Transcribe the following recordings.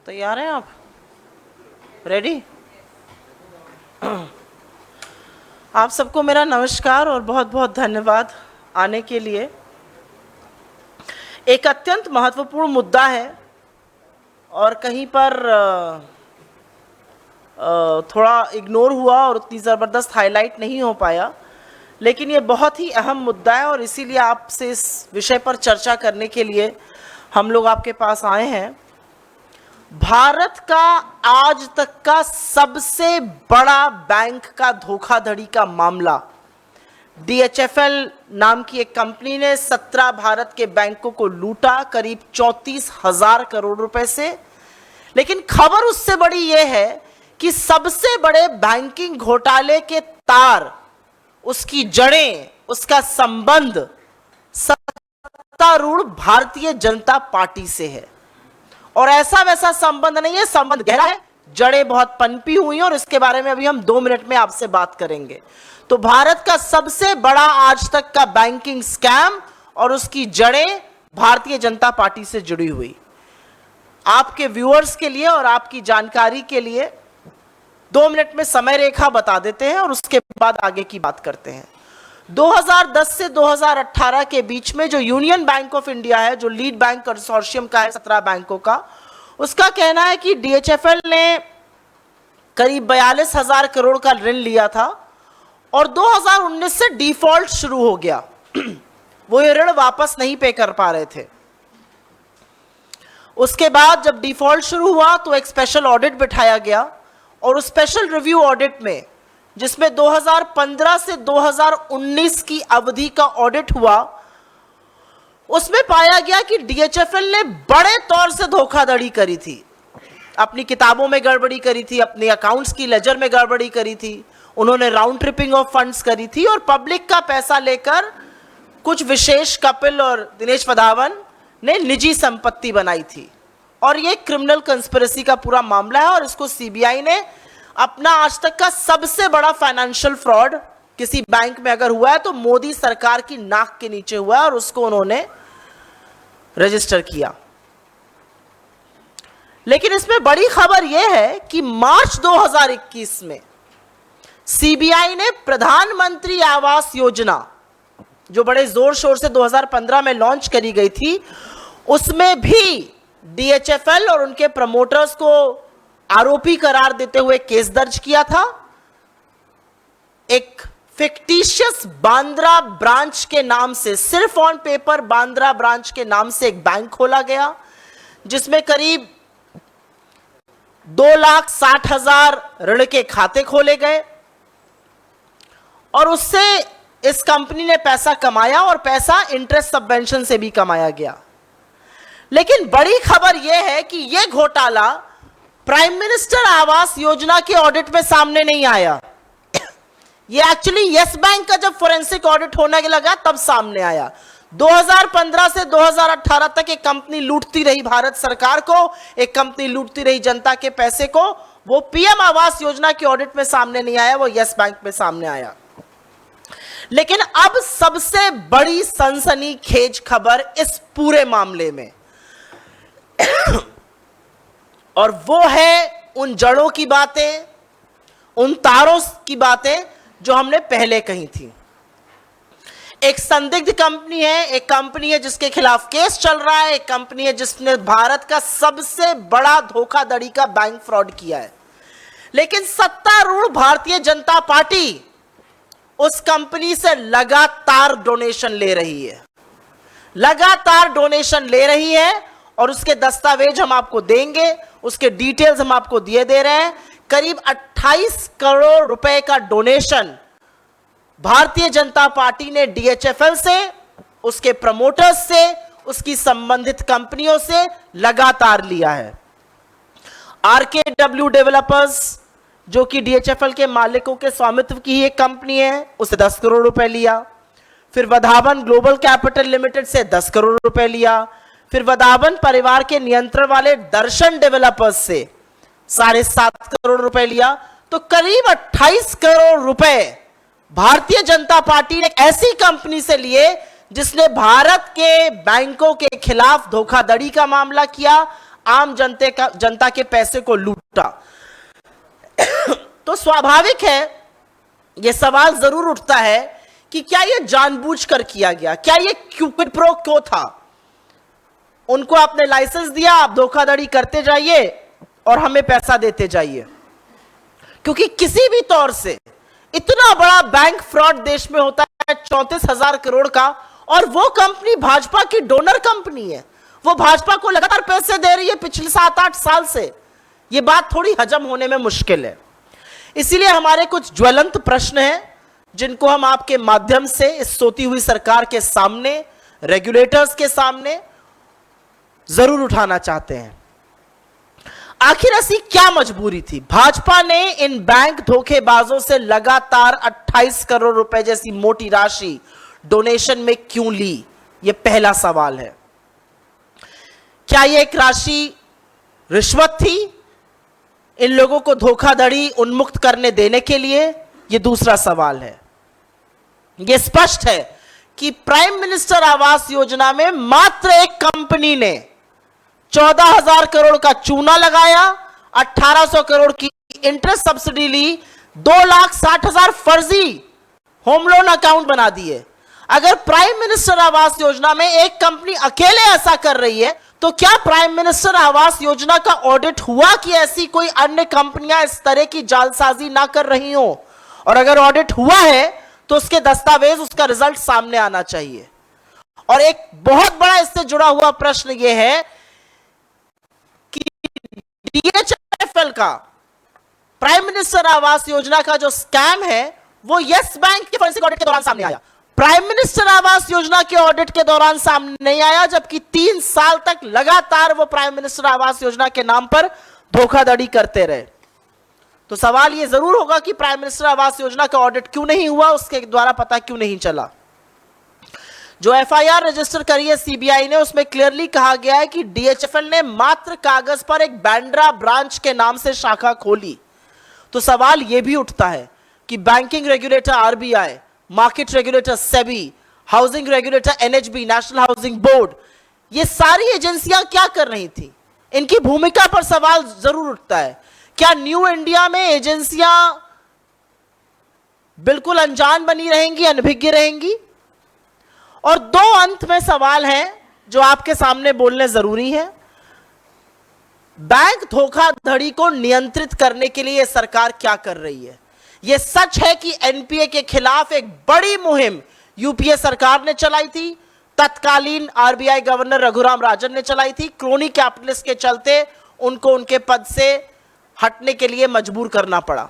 तैयार हैं आप? रेडी? आप सबको मेरा नमस्कार और बहुत बहुत धन्यवाद आने के लिए। एक अत्यंत महत्वपूर्ण मुद्दा है और कहीं पर थोड़ा इग्नोर हुआ और उतनी ज़बरदस्त हाईलाइट नहीं हो पाया, लेकिन ये बहुत ही अहम मुद्दा है और इसीलिए आपसे इस विषय पर चर्चा करने के लिए हम लोग आपके पास आए हैं। भारत का आज तक का सबसे बड़ा बैंक का धोखाधड़ी का मामला, DHFL नाम की एक कंपनी ने 17 भारत के बैंकों को लूटा करीब 34,000 करोड़ रुपए से। लेकिन खबर उससे बड़ी यह है कि सबसे बड़े बैंकिंग घोटाले के तार, उसकी जड़ें, उसका संबंध सत्तारूढ़ भारतीय जनता पार्टी से है। और ऐसा वैसा संबंध नहीं है, संबंध गहरा है, जड़ें बहुत पनपी हुई हैं और इसके बारे में अभी हम 2 मिनट में आपसे बात करेंगे। तो भारत का सबसे बड़ा आज तक का बैंकिंग स्कैम और उसकी जड़ें भारतीय जनता पार्टी से जुड़ी हुई। आपके व्यूअर्स के लिए और आपकी जानकारी के लिए 2 मिनट में समय रेखा बता देते हैं और उसके बाद आगे की बात करते हैं। 2010 से 2018 के बीच में जो यूनियन बैंक ऑफ इंडिया है, जो लीड बैंक कंसोर्शियम का है 17 बैंकों का, उसका कहना है कि DHFL ने करीब 42,000 करोड़ का ऋण लिया था और 2019 से डिफॉल्ट शुरू हो गया। वो ये ऋण वापस नहीं पे कर पा रहे थे। उसके बाद जब डिफॉल्ट शुरू हुआ तो एक स्पेशल ऑडिट बिठाया गया और उस स्पेशल रिव्यू ऑडिट में, जिसमें 2015 से 2019 की अवधि का ऑडिट हुआ, उसमें पाया गया कि DHFL ने बड़े तौर से धोखाधड़ी करी थी। अपनी किताबों में गड़बड़ी करी थी, अपने अकाउंट्स की लेजर में गड़बड़ी करी थी, उन्होंने राउंड ट्रिपिंग ऑफ फंड्स करी थी और पब्लिक का पैसा लेकर कुछ विशेष कपिल और दिनेश वधावन ने निजी संपत्ति बनाई थी। और ये क्रिमिनल कंस्पिरेसी का पूरा मामला है और इसको CBI ने अपना आज तक का सबसे बड़ा फाइनेंशियल फ्रॉड किसी बैंक में अगर हुआ है तो मोदी सरकार की नाक के नीचे हुआ है और उसको उन्होंने रजिस्टर किया। लेकिन इसमें बड़ी खबर यह है कि मार्च 2021 में CBI ने प्रधानमंत्री आवास योजना, जो बड़े जोर शोर से 2015 में लॉन्च करी गई थी, उसमें भी DHFL और उनके प्रमोटर्स को आरोपी करार देते हुए केस दर्ज किया था। एक फिक्टिशियस बांद्रा ब्रांच के नाम से, सिर्फ ऑन पेपर बांद्रा ब्रांच के नाम से एक बैंक खोला गया, जिसमें करीब 2,60,000 ऋण के खाते खोले गए और उससे इस कंपनी ने पैसा कमाया और पैसा इंटरेस्ट सबवेंशन से भी कमाया गया। लेकिन बड़ी खबर यह है कि यह घोटाला प्राइम मिनिस्टर आवास योजना के ऑडिट में सामने नहीं आया। ये एक्चुअली यस बैंक का जब फोरेंसिक ऑडिट होने लगा तब सामने आया। 2015 से 2018 तक एक कंपनी लूटती रही भारत सरकार को, एक कंपनी लूटती रही जनता के पैसे को। वो PM आवास योजना के ऑडिट में सामने नहीं आया, वो यस बैंक में सामने आया। लेकिन अब सबसे बड़ी सनसनीखेज खबर इस पूरे मामले में और वो है उन जड़ों की बातें, उन तारों की बातें जो हमने पहले कही थी। एक संदिग्ध कंपनी है, एक कंपनी है जिसके खिलाफ केस चल रहा है, एक कंपनी है जिसने भारत का सबसे बड़ा धोखाधड़ी का बैंक फ्रॉड किया है। लेकिन सत्तारूढ़ भारतीय जनता पार्टी उस कंपनी से लगातार डोनेशन ले रही है, लगातार डोनेशन ले रही है और उसके दस्तावेज हम आपको देंगे, उसके डिटेल्स हम आपको दिए दे रहे हैं। करीब 28 करोड़ रुपए का डोनेशन भारतीय जनता पार्टी ने DHFL से, उसके प्रमोटर्स से, उसकी संबंधित कंपनियों से लगातार लिया है। RKW डेवलपर्स, जो कि DHFL के मालिकों के स्वामित्व की ही एक कंपनी है, उससे 10 करोड़ रुपए लिया। फिर वधावन ग्लोबल कैपिटल लिमिटेड से 10 करोड़ रुपए लिया। फिर वधावन परिवार के नियंत्रण वाले दर्शन डेवलपर्स से 7.5 करोड़ रुपए लिया। तो करीब 28 करोड़ रुपए भारतीय जनता पार्टी ने ऐसी कंपनी से लिए जिसने भारत के बैंकों के खिलाफ धोखाधड़ी का मामला किया, आम जनता के पैसे को लूटा। तो स्वाभाविक है, यह सवाल जरूर उठता है कि क्या यह जानबूझकर किया गया, क्या यह क्विड प्रो क्यो था। उनको आपने लाइसेंस दिया, आप धोखाधड़ी करते जाइए और हमें पैसा देते जाइए, क्योंकि किसी भी तौर से इतना बड़ा बैंक फ्रॉड देश में होता है 34,000 करोड़ का, और वो कंपनी भाजपा की डोनर कंपनी है, वो भाजपा को लगातार पैसे दे रही है पिछले 7-8 साल से। ये बात थोड़ी हजम होने में मुश्किल है। इसीलिए हमारे कुछ ज्वलंत प्रश्न हैं जिनको हम आपके माध्यम से इस सोती हुई सरकार के सामने, रेगुलेटर्स के सामने जरूर उठाना चाहते हैं। आखिर ऐसी क्या मजबूरी थी? भाजपा ने इन बैंक धोखेबाजों से लगातार 28 करोड़ रुपए जैसी मोटी राशि डोनेशन में क्यों ली? यह पहला सवाल है। क्या यह एक राशि रिश्वत थी इन लोगों को धोखाधड़ी उन्मुक्त करने देने के लिए? यह दूसरा सवाल है। यह स्पष्ट है कि प्राइम मिनिस्टर आवास योजना में मात्र एक कंपनी ने 14,000 करोड़ का चूना लगाया, 1,800 करोड़ की इंटरेस्ट सब्सिडी ली, 2,60,000 फर्जी होम लोन अकाउंट बना दिए। अगर प्राइम मिनिस्टर आवास योजना में एक कंपनी अकेले ऐसा कर रही है, तो क्या प्राइम मिनिस्टर आवास योजना का ऑडिट हुआ कि ऐसी कोई अन्य कंपनियां इस तरह की जालसाजी ना कर रही हो? और अगर ऑडिट हुआ है तो उसके दस्तावेज, उसका रिजल्ट सामने आना चाहिए। और एक बहुत बड़ा इससे जुड़ा हुआ प्रश्न यह है कि DHFL का प्राइम मिनिस्टर आवास योजना का जो स्कैम है वो यस बैंक के फॉरेंसिक ऑडिट के दौरान सामने आया। प्राइम मिनिस्टर आवास योजना के ऑडिट के दौरान सामने नहीं आया, जबकि 3 साल तक लगातार वो प्राइम मिनिस्टर आवास योजना के नाम पर धोखाधड़ी करते रहे। तो सवाल ये जरूर होगा कि प्राइम मिनिस्टर आवास योजना का ऑडिट क्यों नहीं हुआ, उसके द्वारा पता क्यों नहीं चला। जो FIR रजिस्टर करी है CBI ने, उसमें क्लियरली कहा गया है कि DHFL ने मात्र कागज पर एक बांद्रा ब्रांच के नाम से शाखा खोली। तो सवाल यह भी उठता है कि banking regulator RBI, market regulator SEBI, housing regulator NHB, national housing board, ये सारी एजेंसियां क्या कर रही थी? इनकी भूमिका पर सवाल जरूर उठता है। क्या न्यू इंडिया में एजेंसियां बिल्कुल अनजान बनी रहेंगी, अनभिज्ञ रहेंगी? और 2 अंत में सवाल हैं जो आपके सामने बोलने जरूरी है। बैंक धोखाधड़ी को नियंत्रित करने के लिए सरकार क्या कर रही है? यह सच है कि NPA के खिलाफ एक बड़ी मुहिम UPA सरकार ने चलाई थी, तत्कालीन RBI गवर्नर रघुराम राजन ने चलाई थी। क्रोनी कैपिटलिस्ट के चलते उनको उनके पद से हटने के लिए मजबूर करना पड़ा।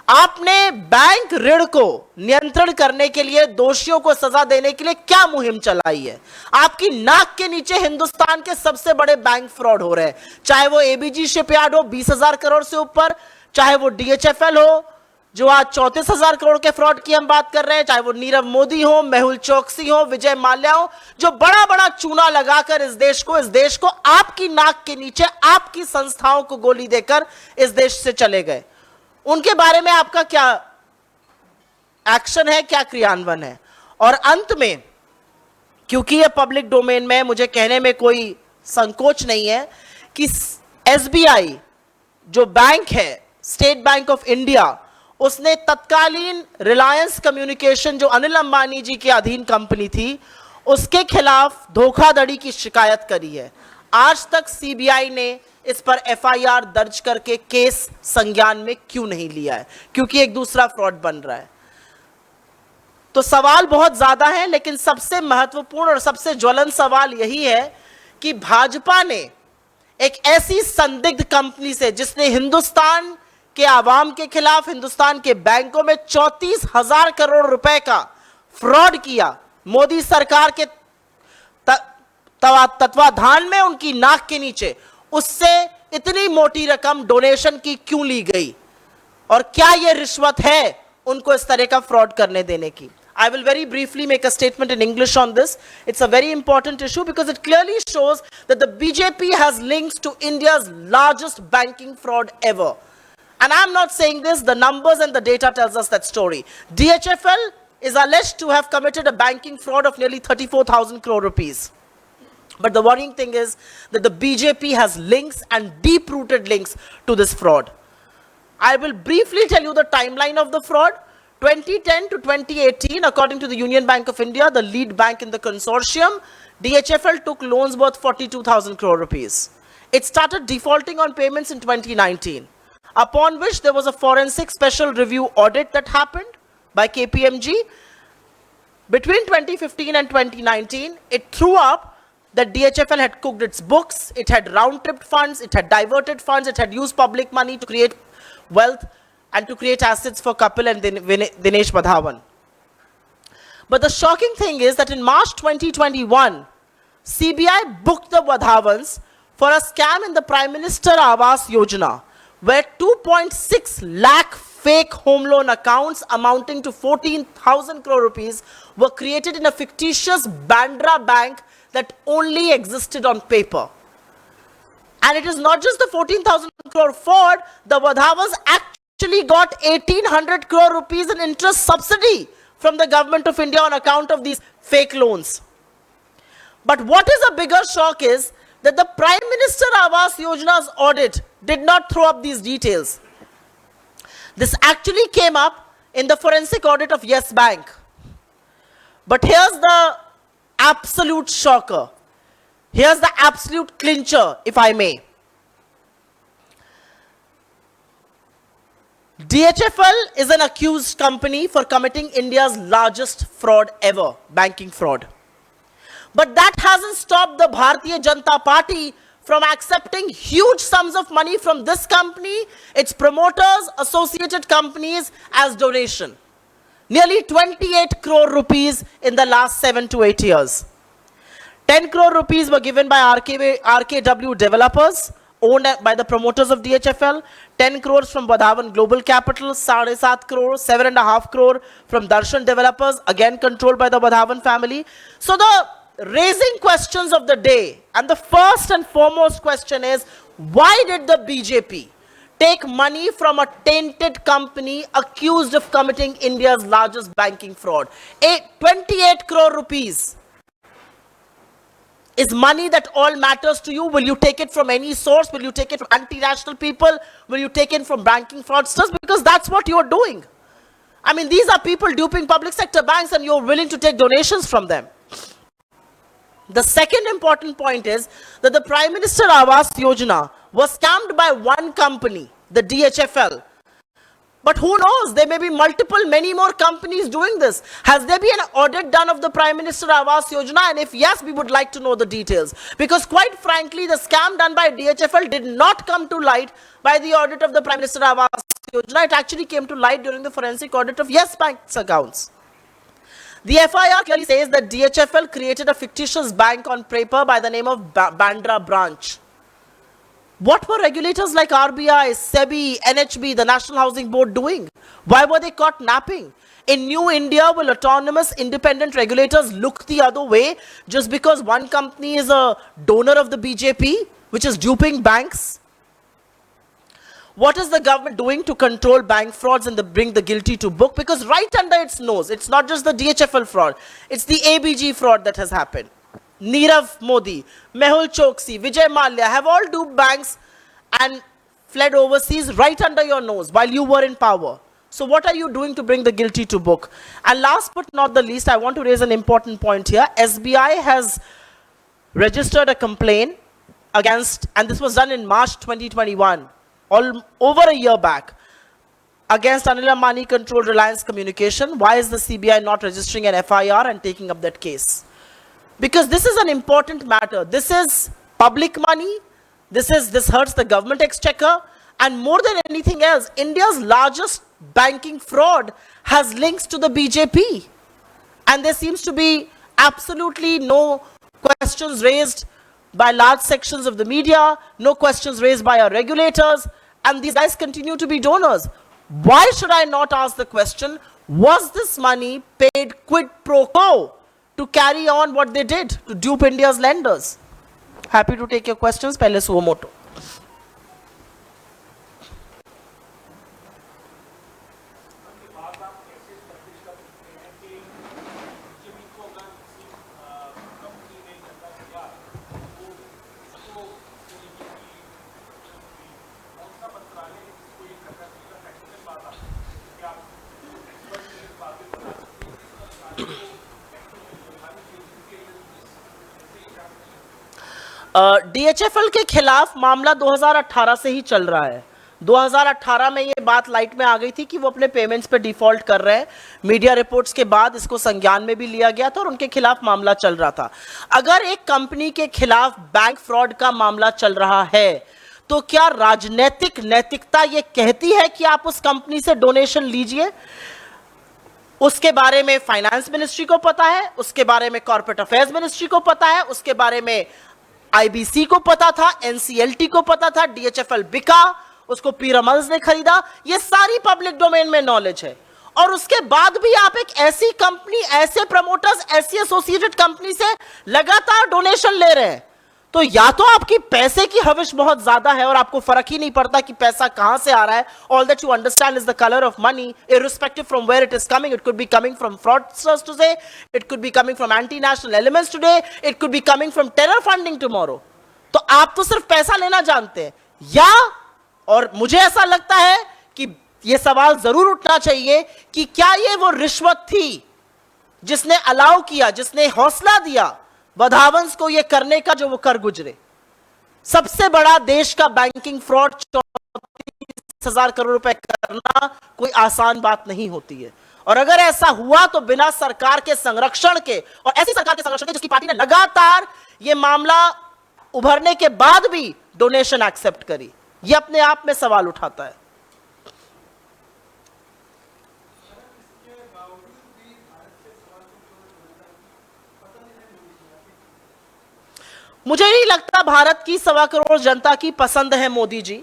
आपने बैंक ऋण को नियंत्रण करने के लिए, दोषियों को सजा देने के लिए क्या मुहिम चलाई है? आपकी नाक के नीचे हिंदुस्तान के सबसे बड़े बैंक फ्रॉड हो रहे हैं, चाहे वो ABG शिपयार्ड हो 20,000 करोड़ से ऊपर, चाहे वो DHFL हो जो आज 34,000 करोड़ के फ्रॉड की हम बात कर रहे हैं, चाहे वो नीरव मोदी हो, मेहुल चोकसी हो, विजय माल्या हो, जो बड़ा बड़ा चूना लगाकर इस देश को आपकी नाक के नीचे, आपकी संस्थाओं को गोली देकर इस देश से चले गए। उनके बारे में आपका क्या एक्शन है, क्या क्रियान्वयन है? और अंत में, क्योंकि यह पब्लिक डोमेन में, मुझे कहने में कोई संकोच नहीं है कि SBI जो बैंक है, स्टेट बैंक ऑफ इंडिया, उसने तत्कालीन रिलायंस कम्युनिकेशन जो अनिल अंबानी जी के अधीन कंपनी थी, उसके खिलाफ धोखाधड़ी की शिकायत करी है। आज तक CBI ने इस पर FIR दर्ज करके केस संज्ञान में क्यों नहीं लिया है? क्योंकि एक दूसरा फ्रॉड बन रहा है। तो सवाल बहुत ज्यादा है, लेकिन सबसे महत्वपूर्ण और सबसे ज्वलंत सवाल यही है कि भाजपा ने एक ऐसी संदिग्ध कंपनी से, जिसने हिंदुस्तान के आवाम के खिलाफ, हिंदुस्तान के बैंकों में 34,000 करोड़ रुपए का फ्रॉड किया, मोदी सरकार के तत्वाधान में उनकी नाक के नीचे, उससे इतनी मोटी रकम डोनेशन की क्यों ली गई? और क्या यह रिश्वत है उनको इस तरह का फ्रॉड करने देने की? I will very briefly make a statement in English on this. It's a very important issue because it clearly shows that the BJP has links to India's largest banking fraud ever. And I'm not saying this, the numbers and the data tells us that story. DHFL is alleged to have committed a banking fraud of nearly 34,000 crore rupees. But the worrying thing is that the BJP has links and deep-rooted links to this fraud. I will briefly tell you the timeline of the fraud. 2010 to 2018, according to the Union Bank of India, the lead bank in the consortium, DHFL took loans worth 42,000 crore rupees. It started defaulting on payments in 2019, upon which there was a forensic special review audit that happened by KPMG. Between 2015 and 2019, it threw up that DHFL had cooked its books, it had round-tripped funds, it had diverted funds, it had used public money to create wealth and to create assets for Kapil and Dinesh Madhavan. But the shocking thing is that in March 2021, CBI booked the Madhavans for a scam in the Prime Minister Awas Yojana, where 2.6 lakh fake home loan accounts amounting to 14,000 crore rupees were created in a fictitious Bandra bank that only existed on paper. And it is not just the 14,000 crore fraud, the Madhavans actually got 1,800 crore rupees in interest subsidy from the government of India on account of these fake loans. But what is a bigger shock is that the Prime Minister Awas Yojana's audit did not throw up these details. This actually came up in the forensic audit of Yes Bank. But here's the absolute shocker. Here's the absolute clincher, if I may. DHFL is an accused company for committing India's largest fraud ever, banking fraud. But that hasn't stopped the Bharatiya Janata Party from accepting huge sums of money from this company, its promoters, associated companies as donation. Nearly 28 crore rupees in the last 7 to 8 years. 10 crore rupees were given by RKW developers, owned by the promoters of DHFL, 10 crores from Madhavan Global Capital, 7.5 crore, 7.5 crore from Darshan developers, again controlled by the Madhavan family. So the raising questions of the day, and the first and foremost question is, why did the BJP take money from a tainted company accused of committing India's largest banking fraud? 28 crore rupees is money that all matters to you. Will you take it from any source? Will you take it from anti-national people? Will you take it from banking fraudsters? Because that's what you're doing. I mean, these are people duping public sector banks and you're willing to take donations from them. The second important point is that the Prime Minister Awas Yojana was scammed by one company, the DHFL. But who knows, there may be many more companies doing this. Has there been an audit done of the Prime Minister Awas Yojana? And if yes, we would like to know the details. Because quite frankly, the scam done by DHFL did not come to light by the audit of the Prime Minister Awas Yojana. It actually came to light during the forensic audit of Yes Bank's accounts. The FIR clearly says that DHFL created a fictitious bank on paper by the name of Bandra branch. What were regulators like RBI, SEBI, NHB, the National Housing Board doing? Why were they caught napping? In New India, will autonomous independent regulators look the other way just because one company is a donor of the BJP, which is duping banks? What is the government doing to control bank frauds and bring the guilty to book? Because right under its nose, it's not just the DHFL fraud, it's the ABG fraud that has happened. Nirav Modi, Mehul Choksi, Vijay Mallya have all duped banks and fled overseas right under your nose while you were in power. So what are you doing to bring the guilty to book? And last but not the least, I want to raise an important point here. SBI has registered a complaint against, and this was done in March 2021, over a year back, against Anil Ambani controlled Reliance Communication. Why is the CBI not registering an FIR and taking up that case? Because this is an important matter. This is public money. This hurts the government exchequer. And more than anything else, India's largest banking fraud has links to the BJP. And there seems to be absolutely no questions raised by large sections of the media, no questions raised by our regulators, and these guys continue to be donors. Why should I not ask the question, was this money paid quid pro quo to carry on what they did, to dupe India's lenders? Happy to take your questions. Pehle suo moto. DHFL के खिलाफ मामला 2018 से ही चल रहा है। 2018 में ये बात लाइट में आ गई थी कि वो अपने पेमेंट्स पे डिफॉल्ट कर रहे हैं। मीडिया रिपोर्ट्स के बाद इसको संज्ञान में भी लिया गया था और उनके खिलाफ मामला चल रहा था। अगर एक कंपनी के खिलाफ बैंक फ्रॉड का मामला चल रहा है तो क्या राजनीतिक नैतिकता ये कहती है कि आप उस कंपनी से डोनेशन लीजिए? उसके बारे में फाइनेंस मिनिस्ट्री को पता है, उसके बारे में कॉर्पोरेट अफेयर्स मिनिस्ट्री को पता है, उसके बारे में आईबीसी को पता था, एनसीएलटी को पता था, डीएचएफएल बिका, उसको पीरामल्स ने खरीदा। ये सारी पब्लिक डोमेन में नॉलेज है और उसके बाद भी आप एक ऐसी कंपनी, ऐसे प्रमोटर्स, ऐसी एसोसिएटेड कंपनी से लगातार डोनेशन ले रहे हैं। तो या तो आपकी पैसे की हविश बहुत ज्यादा है और आपको फर्क ही नहीं पड़ता कि पैसा कहां से आ रहा है। All that you understand is the colour of money irrespective from where it is coming. It could be coming from fraudsters today, it could be coming from antinational elements today, it could be coming from terror funding tomorrow. तो आप तो सिर्फ पैसा लेना जानते हैं या, और मुझे ऐसा लगता है कि यह सवाल जरूर उठना चाहिए कि क्या यह वो रिश्वत थी जिसने अलाउ किया, जिसने हौसला दिया वधावंश को यह करने का जो वो कर गुजरे। सबसे बड़ा देश का बैंकिंग फ्रॉड 34,000 करोड़ रुपए करना कोई आसान बात नहीं होती है। और अगर ऐसा हुआ तो बिना सरकार के संरक्षण के, और ऐसी सरकार के संरक्षण के जिसकी पार्टी ने लगातार यह मामला उभरने के बाद भी डोनेशन एक्सेप्ट करी, यह अपने आप में सवाल उठाता है। मुझे नहीं लगता भारत की 1.25 करोड़ जनता की पसंद है मोदी जी।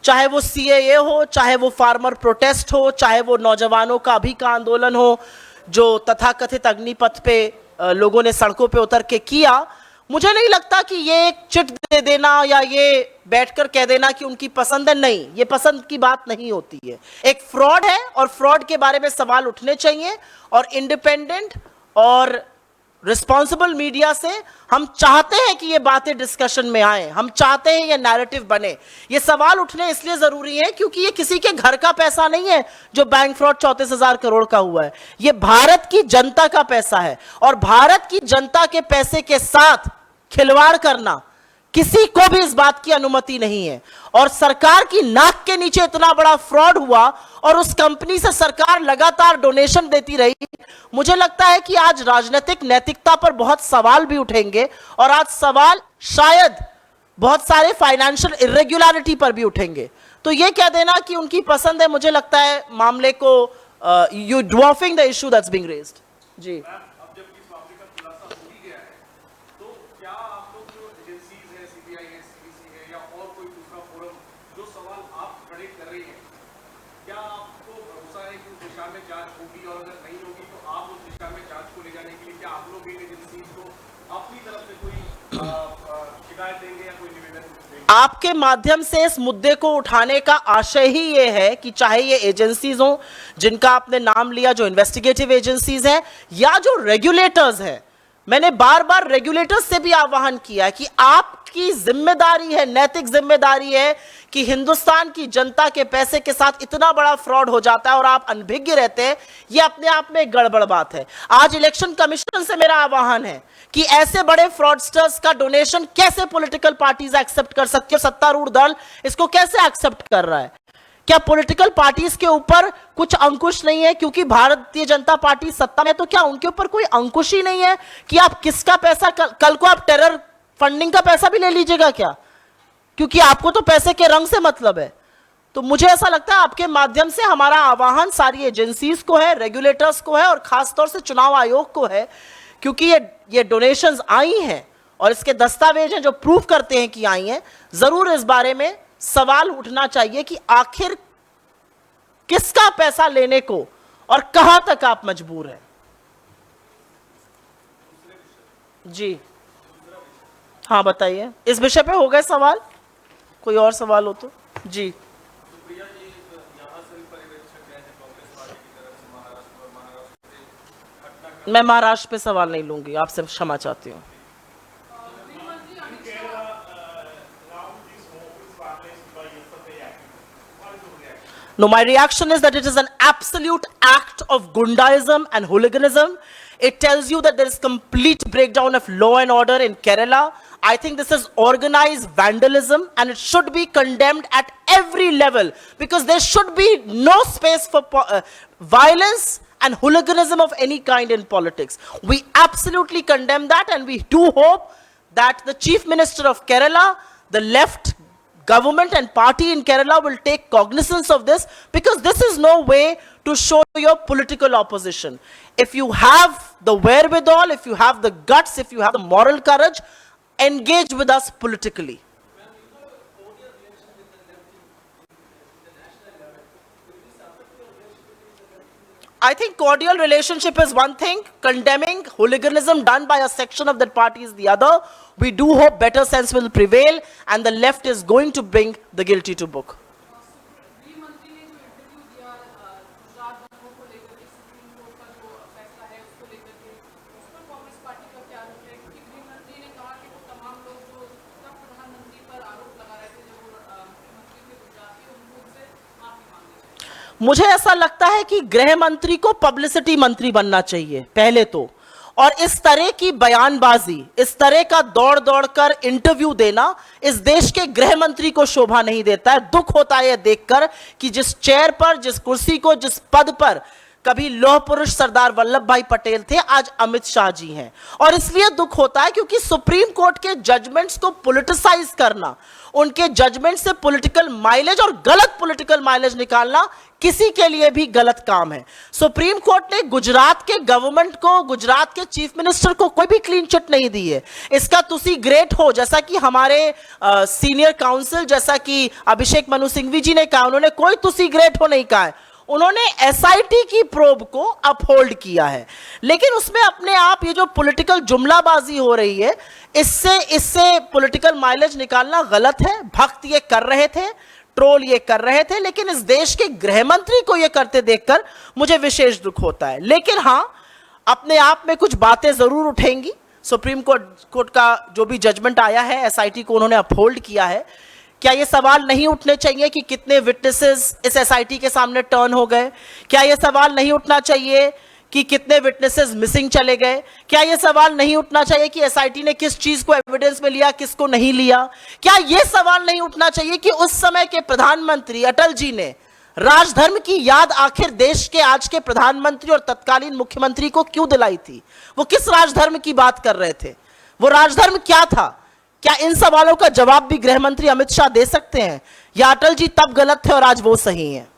चाहे वो सीएए हो, चाहे वो फार्मर प्रोटेस्ट हो, चाहे वो नौजवानों का अभी का आंदोलन हो जो तथाकथित अग्निपथ पे लोगों ने सड़कों पे उतर के किया। मुझे नहीं लगता कि ये एक चिट दे देना या ये बैठकर कह देना कि उनकी पसंद है, नहीं, ये पसंद की बात नहीं होती है। एक फ्रॉड है और फ्रॉड के बारे में सवाल उठने चाहिए और इंडिपेंडेंट और रिस्पॉन्सिबल मीडिया से हम चाहते हैं कि ये बातें डिस्कशन में आए। हम चाहते हैं ये नैरेटिव बने। ये सवाल उठने इसलिए जरूरी है क्योंकि ये किसी के घर का पैसा नहीं है जो बैंक फ्रॉड 34,000 करोड़ का हुआ है। ये भारत की जनता का पैसा है और भारत की जनता के पैसे के साथ खिलवाड़ करना किसी को भी इस बात की अनुमति नहीं है। और सरकार की नाक के नीचे इतना बड़ा फ्रॉड हुआ और उस कंपनी से सरकार लगातार डोनेशन देती रही। मुझे लगता है कि आज राजनीतिक नैतिकता पर बहुत सवाल भी उठेंगे और आज सवाल शायद बहुत सारे फाइनेंशियल इरेगुलरिटी पर भी उठेंगे। तो ये कह देना कि उनकी पसंद है, मुझे लगता है मामले को you dwarfing the issue that's being raised. जी, आपके माध्यम से इस मुद्दे को उठाने का आशय ही ये है कि चाहे ये एजेंसीज हो जिनका आपने नाम लिया, जो इन्वेस्टिगेटिव एजेंसीज हैं या जो रेगुलेटर्स हैं, मैंने बार बार रेगुलेटर्स से भी आह्वान किया कि आपकी जिम्मेदारी है, नैतिक जिम्मेदारी है कि हिंदुस्तान की जनता के पैसे के साथ इतना बड़ा फ्रॉड हो जाता है और आप अनभिज्ञ रहते हैं। यह अपने आप में एक गड़बड़ बात है। आज इलेक्शन कमीशन से मेरा आह्वान है कि ऐसे बड़े फ्रॉडस्टर्स का डोनेशन कैसे पॉलिटिकल पार्टीज एक्सेप्ट कर सकती है, सत्तारूढ़ दल इसको कैसे एक्सेप्ट कर रहा है? क्या पॉलिटिकल पार्टीज के ऊपर कुछ अंकुश नहीं है? क्योंकि भारतीय जनता पार्टी सत्ता में, तो क्या उनके ऊपर कोई अंकुश ही नहीं है कि आप किसका पैसा, कल को आप टेरर फंडिंग का पैसा भी ले लीजिएगा क्या? क्योंकि आपको तो पैसे के रंग से मतलब है। तो मुझे ऐसा लगता है आपके माध्यम से हमारा आह्वान सारी एजेंसीज को है, रेगुलेटर्स को है और खासतौर से चुनाव आयोग को है, क्योंकि ये डोनेशंस आई हैं और इसके दस्तावेज हैं जो प्रूव करते हैं कि आई हैं। जरूर इस बारे में सवाल उठना चाहिए कि आखिर किसका पैसा लेने को और कहां तक आप मजबूर हैं। जी हाँ, बताइए। इस विषय पे हो गए सवाल, कोई और सवाल हो तो? जी, मैं महाराष्ट्र पे सवाल नहीं लूंगी, आपसे क्षमा चाहती हूँ। No, my reaction is that it is an absolute act of Gundaism and hooliganism. It tells you that there is complete breakdown of law and order in Kerala. I think this is organized vandalism and it should be condemned at every level, because there should be no space for violence and hooliganism of any kind in politics. We absolutely condemn that, and we do hope that the Chief Minister of Kerala, the left government and party in Kerala will take cognizance of this, because this is no way to show your political opposition. If you have the wherewithal, if you have the guts, if you have the moral courage, engage with us politically. I think cordial relationship is one thing, condemning hooliganism done by a section of that party is the other. We do hope better sense will prevail and the left is going to bring the guilty to book. मुझे ऐसा लगता है कि गृह मंत्री को publicity मंत्री बनना चाहिए पहले तो, और इस तरह की बयानबाजी, इस तरह का दौड़ दौड़ कर इंटरव्यू देना इस देश के गृह मंत्री को शोभा नहीं देता है। दुख होता है यह देखकर कि जिस चेयर पर, जिस कुर्सी को, जिस पद पर कभी लौह पुरुष सरदार वल्लभ भाई पटेल थे, आज अमित शाह जी हैं। और इसलिए दुख होता है क्योंकि सुप्रीम कोर्ट के जजमेंट्स को पॉलिटिसाइज करना, उनके जजमेंट से पॉलिटिकल माइलेज और गलत पॉलिटिकल माइलेज निकालना किसी के लिए भी गलत काम है। सुप्रीम कोर्ट ने गुजरात के गवर्नमेंट को, गुजरात के चीफ मिनिस्टर को कोई भी क्लीन चिट नहीं दी है। इसका तुसी ग्रेट हो, जैसा कि हमारे सीनियर काउंसिल, जैसा कि अभिषेक मनु सिंघवी जी ने कहा, उन्होंने कोई तुसी ग्रेट हो नहीं कहा है, उन्होंने एसआईटी की प्रोब को अपहोल्ड किया है। लेकिन उसमें अपने आप ये जो पॉलिटिकल जुमलाबाजी हो रही है, इससे पॉलिटिकल माइलेज निकालना गलत है। भक्त ये कर रहे थे, ट्रोल ये कर रहे थे, लेकिन इस देश के गृह मंत्री को ये करते देखकर मुझे विशेष दुख होता है। लेकिन हाँ, अपने आप में कुछ बातें जरूर उठेंगी। सुप्रीम कोर्ट का जो भी जजमेंट आया है, एसआईटी को उन्होंने अपहोल्ड किया है। क्या ये सवाल नहीं उठने चाहिए कि कितने विटनेसेस इस एसआईटी के सामने टर्न हो गए? क्या ये सवाल नहीं उठना चाहिए कि कितने विटनेसेस मिसिंग चले गए? क्या ये सवाल नहीं उठना चाहिए कि एसआईटी ने किस चीज को एविडेंस में लिया, किसको नहीं लिया? क्या ये सवाल नहीं उठना चाहिए कि उस समय के प्रधानमंत्री अटल जी ने राजधर्म की याद आखिर देश के आज के प्रधानमंत्री और तत्कालीन मुख्यमंत्री को क्यों दिलाई थी? वो किस राजधर्म की बात कर रहे थे? वो राजधर्म क्या था? क्या इन सवालों का जवाब भी गृह मंत्री अमित शाह दे सकते हैं, या अटल जी तब गलत थे और आज वो सही हैं?